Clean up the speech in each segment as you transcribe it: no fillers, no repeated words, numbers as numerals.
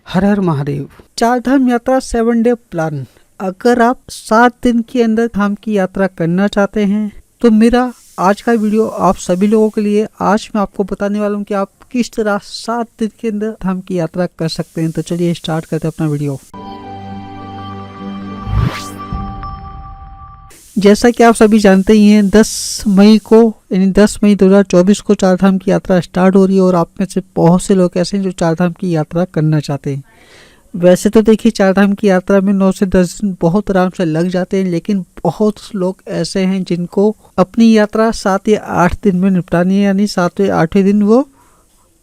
हर हर महादेव। चार धाम यात्रा 7 day plan. अगर आप 7 दिन के अंदर धाम की यात्रा करना चाहते हैं तो मेरा आज का वीडियो आप सभी लोगों के लिए। आज मैं आपको बताने वाला हूँ कि आप किस तरह 7 दिन के अंदर धाम की यात्रा कर सकते हैं। तो चलिए स्टार्ट करते हैं अपना वीडियो। जैसा कि आप सभी जानते ही हैं 10 मई को यानी 10 मई 2024 को चार धाम की यात्रा स्टार्ट हो रही है और आप में से बहुत से लोग ऐसे हैं जो चार धाम की यात्रा करना चाहते हैं। वैसे तो देखिए चार धाम की यात्रा में 9 से 10 दिन बहुत आराम से लग जाते हैं, लेकिन बहुत लोग ऐसे हैं जिनको अपनी यात्रा 7 या 8 दिन में निपटानी है, यानी 7वें 8वें दिन वो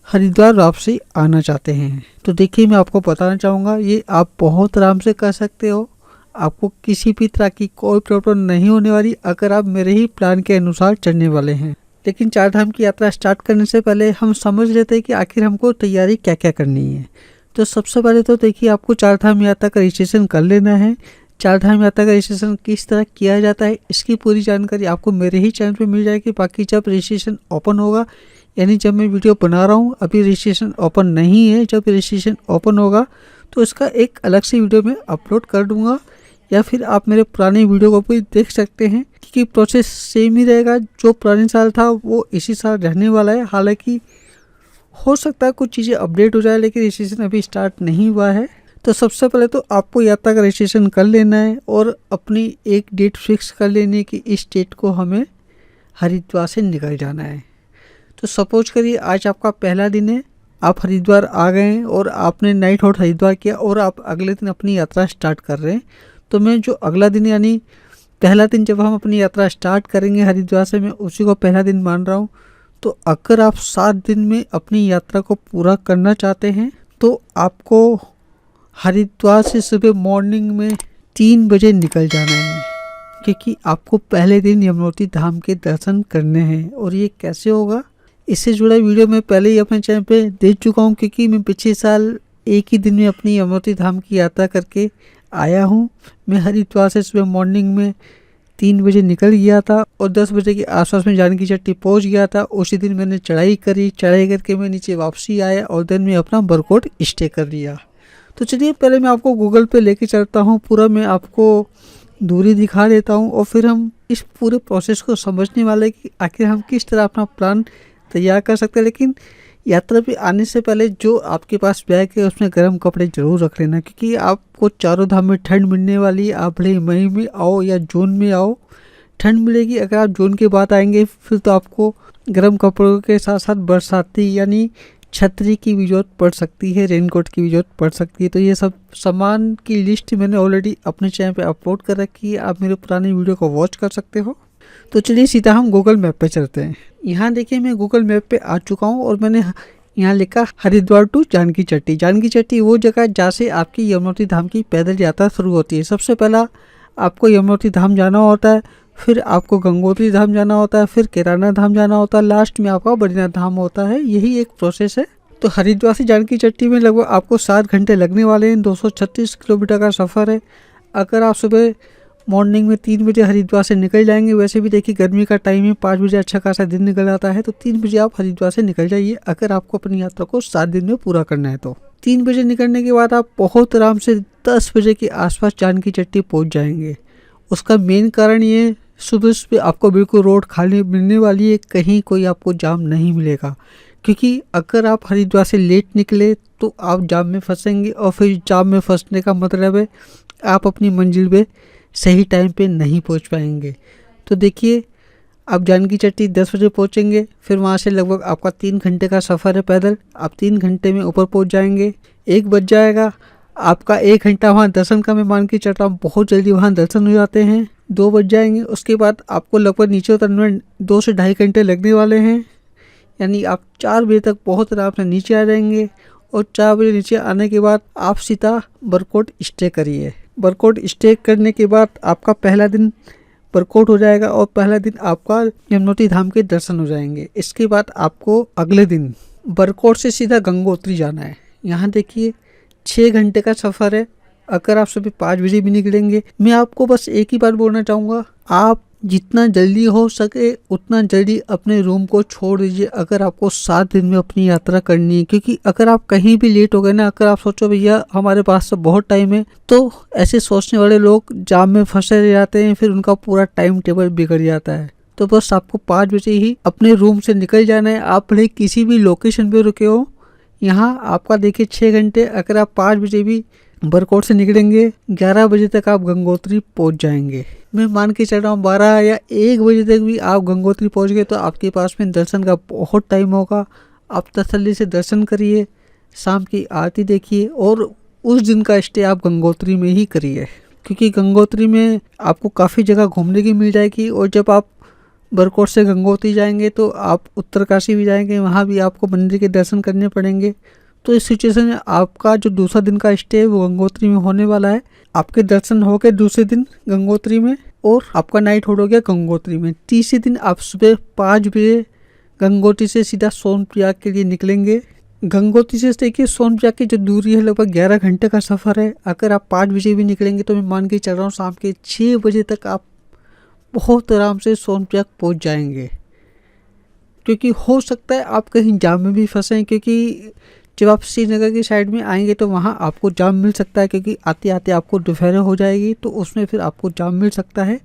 हरिद्वार वापसी आना चाहते हैं। तो देखिए मैं आपको बताना चाहूँगा ये आप बहुत आराम से कर सकते हो। आपको किसी भी तरह की कोई प्रॉब्लम नहीं होने वाली अगर आप मेरे ही प्लान के अनुसार चलने वाले हैं। लेकिन चार धाम की यात्रा स्टार्ट करने से पहले हम समझ लेते हैं कि आखिर हमको तैयारी क्या क्या करनी है। तो सबसे पहले तो देखिए आपको चार धाम यात्रा का रजिस्ट्रेशन कर लेना है। चार धाम यात्रा का रजिस्ट्रेशन किस तरह किया जाता है इसकी पूरी जानकारी आपको मेरे ही चैनल पे मिल जाएगी। बाकी जब रजिस्ट्रेशन ओपन होगा, यानी जब मैं वीडियो बना रहा हूँ अभी रजिस्ट्रेशन ओपन नहीं है, जब रजिस्ट्रेशन ओपन होगा तो इसका एक अलग से वीडियो मैं अपलोड कर दूँगा, या फिर आप मेरे पुराने वीडियो को भी देख सकते हैं क्योंकि प्रोसेस सेम ही रहेगा। जो पुराने साल था वो इसी साल रहने वाला है। हालांकि हो सकता है कुछ चीज़ें अपडेट हो जाए, लेकिन रजिस्ट्रेशन अभी स्टार्ट नहीं हुआ है। तो सबसे पहले तो आपको यात्रा का रजिस्ट्रेशन कर लेना है और अपनी एक डेट फिक्स कर लेनी है कि इस डेट को हमें हरिद्वार से निकल जाना है। तो सपोज करिए आज आपका पहला दिन है, आप हरिद्वार आ गए हैं और आपने नाइट होल्ड हरिद्वार किया और आप अगले दिन अपनी यात्रा स्टार्ट कर रहे हैं। तो मैं जो अगला दिन यानी पहला दिन जब हम अपनी यात्रा स्टार्ट करेंगे हरिद्वार से, मैं उसी को पहला दिन मान रहा हूँ। तो अगर आप 7 दिन में अपनी यात्रा को पूरा करना चाहते हैं तो आपको हरिद्वार से सुबह मॉर्निंग में 3 बजे निकल जाना है, क्योंकि आपको पहले दिन यमुनोत्री धाम के दर्शन करने हैं। और ये कैसे होगा इससे जुड़ा वीडियो मैं पहले ही अपने चैनल पे दे चुका हूँ, क्योंकि मैं पिछले साल एक ही दिन में अपनी यमुनोत्री धाम की यात्रा करके आया हूँ। मैं हरिद्वार से सुबह मॉर्निंग में 3 बजे निकल गया था और 10 बजे के आसपास में जानकी चट्टी पहुँच गया था। उसी दिन मैंने चढ़ाई करी, चढ़ाई करके मैं नीचे वापसी आया और दिन में अपना बरकोट स्टे कर लिया। तो चलिए पहले मैं आपको गूगल पे लेके चलता हूँ, पूरा मैं आपको दूरी दिखा देता हूँ और फिर हम इस पूरे प्रोसेस को समझने वाले कि आखिर हम किस तरह अपना प्लान तैयार कर सकते हैं। लेकिन यात्रा पे आने से पहले जो आपके पास बैग है उसमें गर्म कपड़े जरूर रख लेना, क्योंकि आपको चारों धाम में ठंड मिलने वाली है। आप भले मई में आओ या जून में आओ, ठंड मिलेगी। अगर आप जून के बाद आएंगे फिर तो आपको गर्म कपड़ों के साथ साथ बरसाती यानी छतरी की भी जरूरत पड़ सकती है, रेनकोट की भी जरूरत पड़ सकती है। तो ये सब सामान की लिस्ट मैंने ऑलरेडी अपने चैनल पे अपलोड कर रखी है, आप मेरे पुराने वीडियो को वॉच कर सकते हो। तो चलिए सीधा हम गूगल मैप पे चलते हैं। यहाँ देखिए मैं गूगल मैप पे आ चुका हूँ और मैंने यहाँ लिखा हरिद्वार टू जानकी चट्टी। जानकी चट्टी वो जगह जहाँ से आपकी यमुनोत्री धाम की पैदल यात्रा शुरू होती है। सबसे पहला आपको यमुनोत्री धाम जाना होता है, फिर आपको गंगोत्री धाम जाना होता है, फिर केदारनाथ धाम जाना होता है, लास्ट में आपका बद्रीनाथ धाम होता है। यही एक प्रोसेस है। तो हरिद्वार से जानकी चट्टी में लगभग आपको 7 घंटे लगने वाले हैं। 236 किलोमीटर का सफ़र है। अगर आप सुबह मॉर्निंग में 3 बजे हरिद्वार से निकल जाएंगे, वैसे भी देखिए गर्मी का टाइम है, 5 बजे अच्छा खासा दिन निकल आता है, तो 3 बजे आप हरिद्वार से निकल जाइए अगर आपको अपनी यात्रा को 7 दिन में पूरा करना है। तो 3 बजे निकलने के बाद आप बहुत आराम से 10 बजे के आसपास जानकी चट्टी पहुंच जाएंगे। उसका मेन कारण ये सुबह सुबह आपको बिल्कुल रोड खाली मिलने वाली है, कहीं कोई आपको जाम नहीं मिलेगा, क्योंकि अगर आप हरिद्वार से लेट निकले तो आप जाम में फंसेंगे और फिर जाम में फंसने का मतलब है आप अपनी मंजिल पे सही टाइम पे नहीं पहुंच पाएंगे। तो देखिए आप जानकी चट्टी 10 बजे पहुंचेंगे, फिर वहां से लगभग आपका 3 घंटे का सफ़र है पैदल। आप 3 घंटे में ऊपर पहुंच जाएंगे, 1 बज जाएगा आपका। 1 घंटा वहां दर्शन का मैं मान के चल रहा हूँ, बहुत जल्दी वहां दर्शन हो जाते हैं। 2 बज जाएंगे। उसके बाद आपको लगभग नीचे उतरने में 2 से 2.5 घंटे लगने वाले हैं, यानी आप 4 बजे तक बहुत आराम से नीचे आ जाएंगे। और 4 बजे नीचे आने के बाद आप सीधा बरकोट स्टे करिए। बरकोट स्टे करने के बाद आपका पहला दिन बरकोट हो जाएगा और पहला दिन आपका यमुनोत्री धाम के दर्शन हो जाएंगे। इसके बाद आपको अगले दिन बरकोट से सीधा गंगोत्री जाना है। यहाँ देखिए 6 घंटे का सफ़र है। अगर आप सुबह 5 बजे भी निकलेंगे, मैं आपको बस एक ही बात बोलना चाहूँगा, आप जितना जल्दी हो सके उतना जल्दी अपने रूम को छोड़ दीजिए अगर आपको 7 दिन में अपनी यात्रा करनी है, क्योंकि अगर आप कहीं भी लेट हो गए ना, अगर आप सोचो भैया हमारे पास तो बहुत टाइम है, तो ऐसे सोचने वाले लोग जाम में फंसे रह जाते हैं, फिर उनका पूरा टाइम टेबल बिगड़ जाता है। तो बस आपको 5 बजे ही अपने रूम से निकल जाना है। आप भले किसी भी लोकेशन पे रुके हो, यहाँ आपका देखिए 6 घंटे, अगर आप 5 बजे भी बरकोट से निकलेंगे 11 बजे तक आप गंगोत्री पहुंच जाएंगे। मैं मान के चल रहा हूँ 12 या 1 बजे तक भी आप गंगोत्री पहुंच गए तो आपके पास में दर्शन का बहुत टाइम होगा। आप तसल्ली से दर्शन करिए, शाम की आरती देखिए और उस दिन का स्टे आप गंगोत्री में ही करिए, क्योंकि गंगोत्री में आपको काफ़ी जगह घूमने की मिल जाएगी। और जब आप बरकोट से गंगोत्री जाएंगे तो आप उत्तरकाशी भी जाएंगे, वहाँ भी आपको मंदिर के दर्शन करने पड़ेंगे। तो इस सिचुएशन में आपका जो दूसरा दिन का स्टे है वो गंगोत्री में होने वाला है। आपके दर्शन हो गए दूसरे दिन गंगोत्री में और आपका नाइट होल्ड हो गया गंगोत्री में। तीसरे दिन आप सुबह 5 बजे गंगोत्री से सीधा सोनप्रयाग के लिए निकलेंगे। गंगोत्री से देखिए सोनप्रयाग की जो दूरी है लगभग 11 घंटे का सफ़र है। अगर आप 5 बजे भी निकलेंगे तो मैं मान के चल रहा हूँ शाम के 6 बजे तक आप बहुत आराम से सोनप्रयाग पहुँच जाएंगे। क्योंकि हो सकता है आप कहीं जाम में भी फंसें, क्योंकि जब आप श्रीनगर की साइड में आएंगे तो वहाँ आपको जाम मिल सकता है, क्योंकि आते आते आपको दोपहर हो जाएगी तो उसमें फिर आपको जाम मिल सकता है।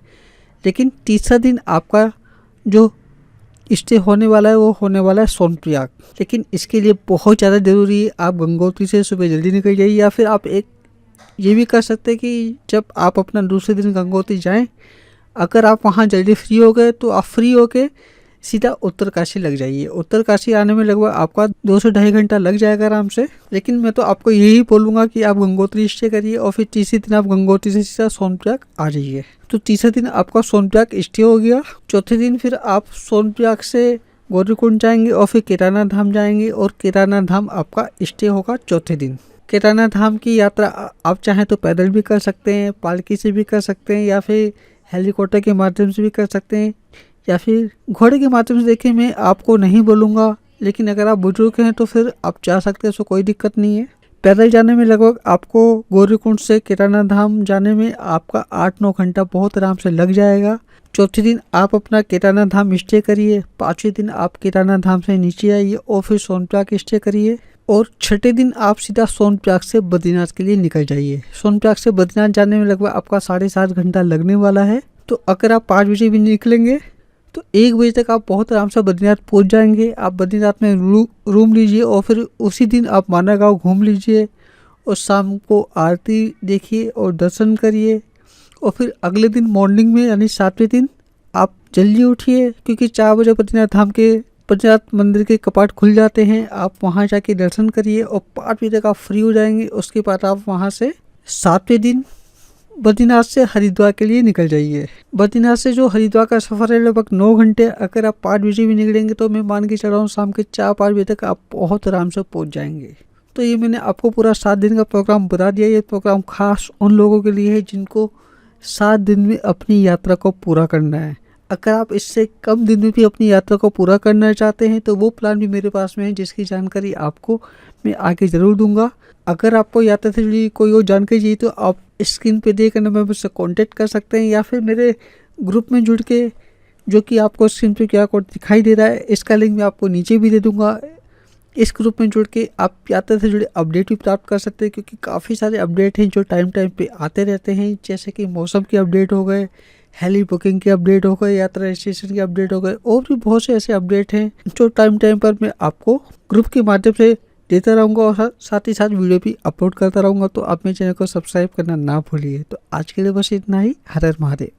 लेकिन तीसरा दिन आपका जो स्टे होने वाला है वो होने वाला है सोनप्रयाग। लेकिन इसके लिए बहुत ज़्यादा ज़रूरी है आप गंगोत्री से सुबह जल्दी निकल जाइए, या फिर आप एक ये भी कर सकते हैं कि जब आप अपना दूसरे दिन गंगोत्री जाएँ, अगर आप वहाँ जल्दी फ्री हो गए तो आप फ्री होके सीधा उत्तरकाशी लग जाइए। उत्तरकाशी आने में लगभग आपका 2 से 2.5 घंटा लग जाएगा आराम से। लेकिन मैं तो आपको यही बोलूँगा कि आप गंगोत्री स्टे करिए और फिर तीसरे दिन आप गंगोत्री से सीधा सोनप्रयाग आ जाइए। तो तीसरा दिन आपका सोनप्रयाग स्टे हो गया। चौथे दिन फिर आप सोनप्रयाग से गौरीकुंड जाएंगे और फिर केदारनाथ धाम जाएंगे और केदारनाथ धाम आपका स्टे होगा चौथे दिन। केदारनाथ धाम की यात्रा आप चाहें तो पैदल भी कर सकते हैं, पालकी से भी कर सकते हैं, या फिर हेलीकॉप्टर के माध्यम से भी कर सकते हैं, या फिर घोड़े के माध्यम से। देखिए मैं आपको नहीं बोलूँगा, लेकिन अगर आप बुजुर्ग हैं तो फिर आप जा सकते हैं, उसको कोई दिक्कत नहीं है। पैदल जाने में लगभग आपको गौरीकुंड से केदारनाथ धाम जाने में आपका 8-9 घंटा बहुत आराम से लग जाएगा। चौथे दिन आप अपना केदारनाथ धाम स्टे करिए। 5वें दिन आप केदारनाथ धाम से नीचे आइए और फिर सोनप्रयाग स्टे करिए। और छठे दिन आप सीधा सोनप्रयाग से बद्रीनाथ के लिए निकल जाइए। सोनप्रयाग से बद्रीनाथ जाने में लगभग आपका 7.5 घंटा लगने वाला है। तो अगर आप 5 बजे भी निकलेंगे तो 1 बजे तक आप बहुत आराम से बद्रीनाथ पहुंच जाएंगे। आप बद्रीनाथ में रूम लीजिए और फिर उसी दिन आप माना गाँव घूम लीजिए और शाम को आरती देखिए और दर्शन करिए। और फिर अगले दिन मॉर्निंग में यानी 7वें दिन आप जल्दी उठिए, क्योंकि 4 बजे बद्रीनाथ मंदिर के कपाट खुल जाते हैं। आप वहां जाके दर्शन करिए और 5 बजे तक आप फ्री हो जाएंगे। उसके बाद आप वहां से 7वें दिन बद्रीनाथ से हरिद्वार के लिए निकल जाइए। बद्रीनाथ से जो हरिद्वार का सफ़र है लगभग 9 घंटे। अगर आप 5 बजे भी निकलेंगे तो मैं मान के चल रहा हूँ शाम के 4-5 बजे तक आप बहुत आराम से पहुँच जाएंगे। तो ये मैंने आपको पूरा 7 दिन का प्रोग्राम बता दिया। ये प्रोग्राम खास उन लोगों के लिए है जिनको 7 दिन में अपनी यात्रा को पूरा करना है। अगर आप इससे कम दिन में भी अपनी यात्रा को पूरा करना चाहते हैं तो वो प्लान भी मेरे पास में है, जिसकी जानकारी आपको मैं आगे ज़रूर दूंगा। अगर आपको यात्रा से जुड़ी कोई और जानकारी चाहिए तो आप स्क्रीन पे देख कर नंबर मुझसे कॉन्टेक्ट कर सकते हैं, या फिर मेरे ग्रुप में जुड़ के, जो कि आपको स्क्रीन पे QR कोड दिखाई दे रहा है, इसका लिंक मैं आपको नीचे भी दे दूँगा। इस ग्रुप में जुड़ के आप यात्रा से जुड़े अपडेट भी प्राप्त कर सकते हैं, क्योंकि काफ़ी सारे अपडेट हैं जो टाइम पे आते रहते हैं। जैसे कि मौसम के अपडेट हो गए, हेली बुकिंग के अपडेट हो गए, यात्रा रजिस्ट्रेशन के अपडेट हो गए, और भी बहुत से ऐसे अपडेट हैं जो टाइम पर मैं आपको ग्रुप के माध्यम से देता रहूँगा और साथ ही साथ वीडियो भी अपलोड करता रहूँगा। तो आप मेरे चैनल को सब्सक्राइब करना ना भूलिए। तो आज के लिए बस इतना ही। हर हर महादेव।